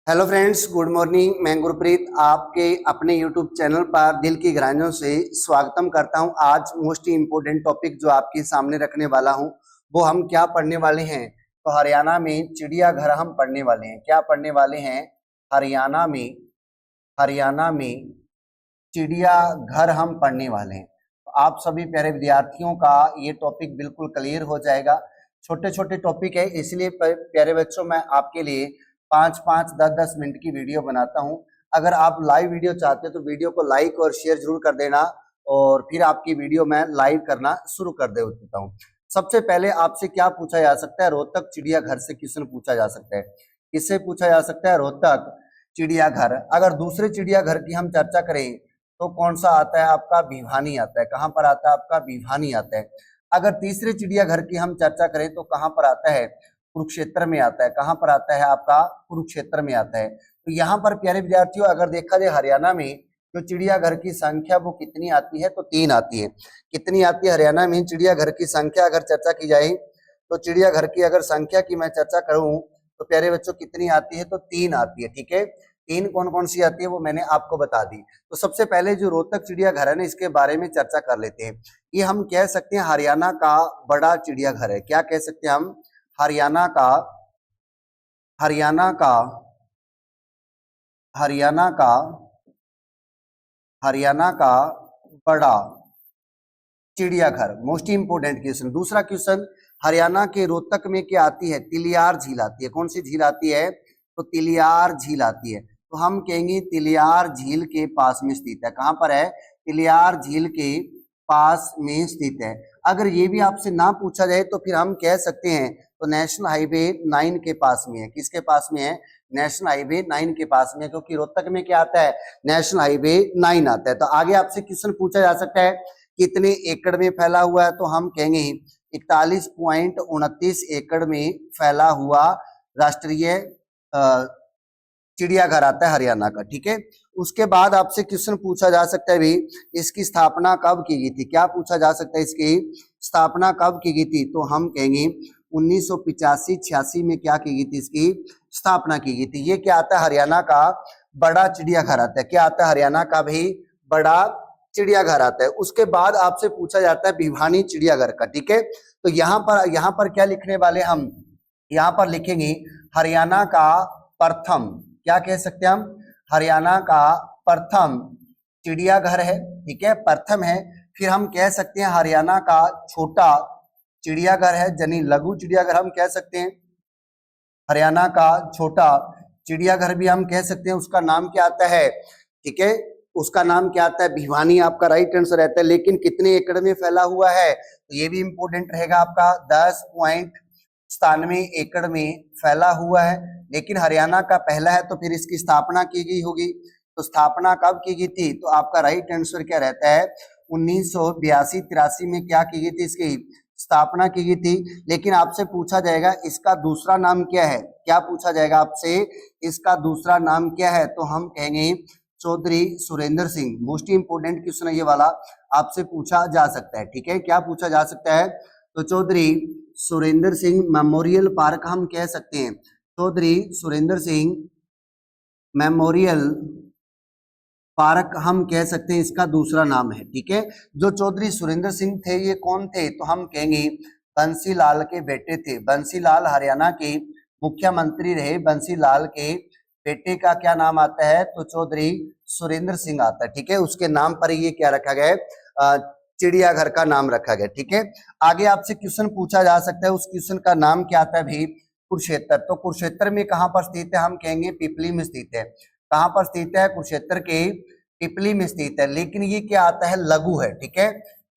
Hello friends, good morning. मैं गुरप्रीत आपके अपने यूट्यूब चैनल पर दिल की गहराइयों से स्वागतम करता हूं। आज मोस्ट इम्पोर्टेंट टॉपिक जो आपके सामने रखने वाला हूं वो हम क्या पढ़ने वाले हैं, तो हरियाणा में चिड़ियाघर हम पढ़ने वाले हैं। क्या पढ़ने वाले हैं? हरियाणा में चिड़ियाघर हम पढ़ने वाले हैं। तो आप सभी प्यारे विद्यार्थियों का ये टॉपिक बिल्कुल क्लियर हो जाएगा। छोटे छोटे टॉपिक है, इसलिए प्यारे बच्चों मैं आपके लिए 5-5, 10-10 मिनट की वीडियो बनाता हूं। अगर आप लाइव वीडियो चाहते हैं तो वीडियो को लाइक और शेयर जरूर कर देना, और फिर आपकी वीडियो मैं लाइव करना शुरू कर देता हूं। सबसे पहले आपसे क्या पूछा जा सकता है? रोहतक चिड़ियाघर से क्वेश्चन पूछा जा सकता है। किससे पूछा जा सकता है? रोहतक चिड़ियाघर। अगर दूसरे चिड़ियाघर की हम चर्चा करें तो कौन सा आता है आपका? भिवानी आता है। कहां पर आता है आपका? भिवानी आता है। अगर तीसरे चिड़ियाघर की हम चर्चा करें तो कहां पर आता है? कुरुक्षेत्र में आता है। कहां पर आता है आपका? कुरुक्षेत्र में आता है। तो यहाँ पर प्यारे विद्यार्थियों अगर देखा जाए हरियाणा में जो चिड़ियाघर की संख्या वो कितनी आती है, तो 3 आती है। कितनी आती है हरियाणा में चिड़ियाघर की संख्या? अगर चर्चा की जाए तो चिड़ियाघर की अगर संख्या की मैं चर्चा करूं तो प्यारे बच्चों कितनी आती है? तो 3 आती है। ठीक है, 3 कौन कौन सी आती है वो मैंने आपको बता दी। तो सबसे पहले जो रोहतक चिड़ियाघर है ना, इसके बारे में चर्चा कर लेते हैं। ये हम कह सकते हैं हरियाणा का बड़ा चिड़ियाघर है। क्या कह सकते हैं हम? हरियाणा का हरियाणा का हरियाणा का हरियाणा का बड़ा चिड़ियाघर। Most important question. दूसरा क्वेश्चन, हरियाणा के रोहतक में क्या आती है? तिलियार झील आती है। कौन सी झील आती है? तो तिलियार झील आती है। तो हम कहेंगे तिलियार झील के पास में स्थित है। कहां पर है? तिलियार झील के पास में स्थित है। अगर ये भी आपसे ना पूछा जाए तो फिर हम कह सकते हैं तो नेशनल हाईवे 9 के पास में है। किसके पास में है? नेशनल हाईवे 9 के पास में, क्योंकि रोहतक में क्या आता है? नेशनल हाईवे 9 आता है। तो आगे आपसे क्वेश्चन पूछा जा सकता है कितने एकड़ में फैला हुआ है? तो हम कहेंगे 41.29 एकड़ में फैला हुआ राष्ट्रीय चिड़ियाघर आता है हरियाणा का। ठीक है, उसके बाद आपसे क्वेश्चन पूछा जा सकता है भी इसकी स्थापना कब की गई थी? क्या पूछा जा सकता है? इसकी स्थापना कब की गई थी? तो हम कहेंगे 1985-86 में क्या की गई थी? इसकी स्थापना की गई थी। ये क्या आता है? हरियाणा का बड़ा चिड़ियाघर आता है। क्या आता है? हरियाणा का भी बड़ा चिड़ियाघर आता है। उसके बाद आपसे पूछा जाता है भिवानी चिड़ियाघर का। ठीक है, तो यहाँ पर क्या लिखने वाले हम? यहाँ पर लिखेंगे हरियाणा का प्रथम, क्या कह सकते हैं हम? हरियाणा का प्रथम चिड़ियाघर है। ठीक है, प्रथम है। फिर हम कह सकते हैं हरियाणा का छोटा चिड़ियाघर है, यानी लघु चिड़ियाघर हम कह सकते हैं। हरियाणा का छोटा चिड़ियाघर भी हम कह सकते हैं। उसका नाम क्या आता है? ठीक है, उसका नाम क्या आता है? भिवानी आपका राइट आंसर रहता है। लेकिन कितने एकड़ में फैला हुआ है? तो ये भी इंपोर्टेंट रहेगा आपका। 10.97 एकड़ में फैला हुआ है। लेकिन हरियाणा का पहला है तो फिर इसकी स्थापना की गई होगी। तो स्थापना कब की गई थी? तो आपका राइट आंसर क्या रहता है? 1982-83 में क्या की गई थी? इसकी स्थापना की गई थी। लेकिन आपसे पूछा जाएगा इसका दूसरा नाम क्या है? क्या पूछा जाएगा आपसे? इसका दूसरा नाम क्या है? तो हम कहेंगे Chaudhary Surendra Singh. Most important question है ये वाला, आपसे पूछा जा सकता है। ठीक है, क्या पूछा जा सकता है? तो चौधरी सुरेंद्र सिंह मेमोरियल पार्क हम कह सकते हैं। चौधरी सुरेंद्र सिंह मेमोरियल पार्क हम कह सकते हैं, इसका दूसरा नाम है। ठीक है, जो चौधरी सुरेंद्र सिंह थे ये कौन थे? तो हम कहेंगे बंसीलाल के बेटे थे। बंसीलाल हरियाणा के मुख्यमंत्री रहे। बंसीलाल के बेटे का क्या नाम आता है? तो चौधरी सुरेंद्र सिंह आता है। ठीक है, उसके नाम पर ये क्या रखा गया है? चिड़ियाघर का नाम रखा गया। ठीक है, आगे आपसे क्वेश्चन पूछा जा सकता है, उस क्वेश्चन का नाम क्या आता है भी? कुरुक्षेत्र। तो कुरुक्षेत्र में कहां पर स्थित है? हम कहेंगे पिपली में स्थित है। कहां पर स्थित है? कुरुक्षेत्र के पिपली में स्थित है। लेकिन ये क्या आता है? लघु है। ठीक है,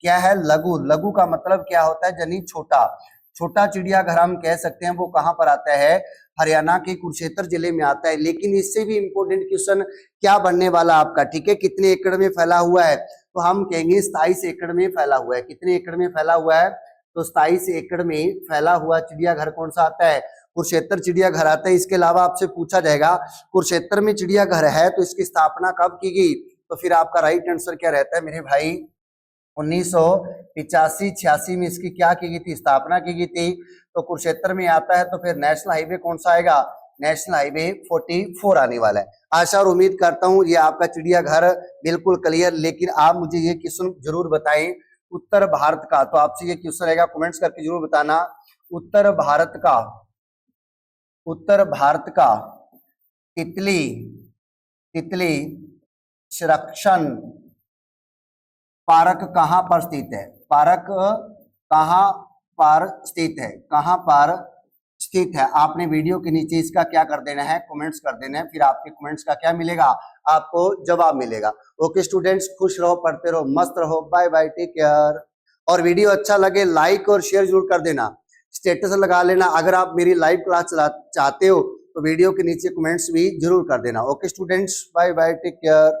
क्या है? लघु। लघु का मतलब क्या होता है? यानी छोटा। छोटा चिड़ियाघर हम कह सकते हैं। वो कहां पर आता है? हरियाणा के कुरुक्षेत्र जिले में आता है। लेकिन इससे भी इंपोर्टेंट क्वेश्चन क्या बनने वाला आपका? ठीक है, कितने एकड़ में फैला हुआ है? तो हम कहेंगे 27 एकड़ में फैला हुआ है। कितने एकड़ में फैला हुआ है? तो 27 एकड़ में फैला हुआ चिड़ियाघर कौन सा आता है? कुरुक्षेत्र चिड़ियाघर आता है। इसके अलावा आपसे पूछा जाएगा कुरुक्षेत्र में चिड़ियाघर है तो इसकी स्थापना कब की गई? तो फिर आपका राइट आंसर क्या रहता है मेरे भाई? 1985-86 में इसकी क्या की गई थी? स्थापना की गई थी। तो कुरुक्षेत्र में आता है तो फिर नेशनल हाईवे कौन सा आएगा? नेशनल हाईवे 44 आने वाला है। आशा और उम्मीद करता हूं ये आपका चिड़ियाघर बिल्कुल क्लियर। लेकिन आप मुझे ये क्वेश्चन जरूर बताएं, उत्तर भारत का, तो आपसे ये क्वेश्चन रहेगा, कमेंट्स करके जरूर बताना, उत्तर भारत का तितली तितली संरक्षण पार्क कहां पर स्थित है? पार्क कहां पर स्थित है? कहां पर स्थित है? आपने वीडियो के नीचे इसका क्या कर देना है, कमेंट्स कर देना है। फिर आपके कमेंट्स का क्या मिलेगा, आपको जवाब मिलेगा। ओके स्टूडेंट्स, खुश रहो, पढ़ते रहो, मस्त रहो, बाय बाय, टेक केयर। और वीडियो अच्छा लगे लाइक और शेयर जरूर कर देना, स्टेटस लगा लेना। अगर आप मेरी लाइव क्लास चाहते हो तो वीडियो के नीचे कमेंट्स भी जरूर कर देना। Okay students, bye bye, take care.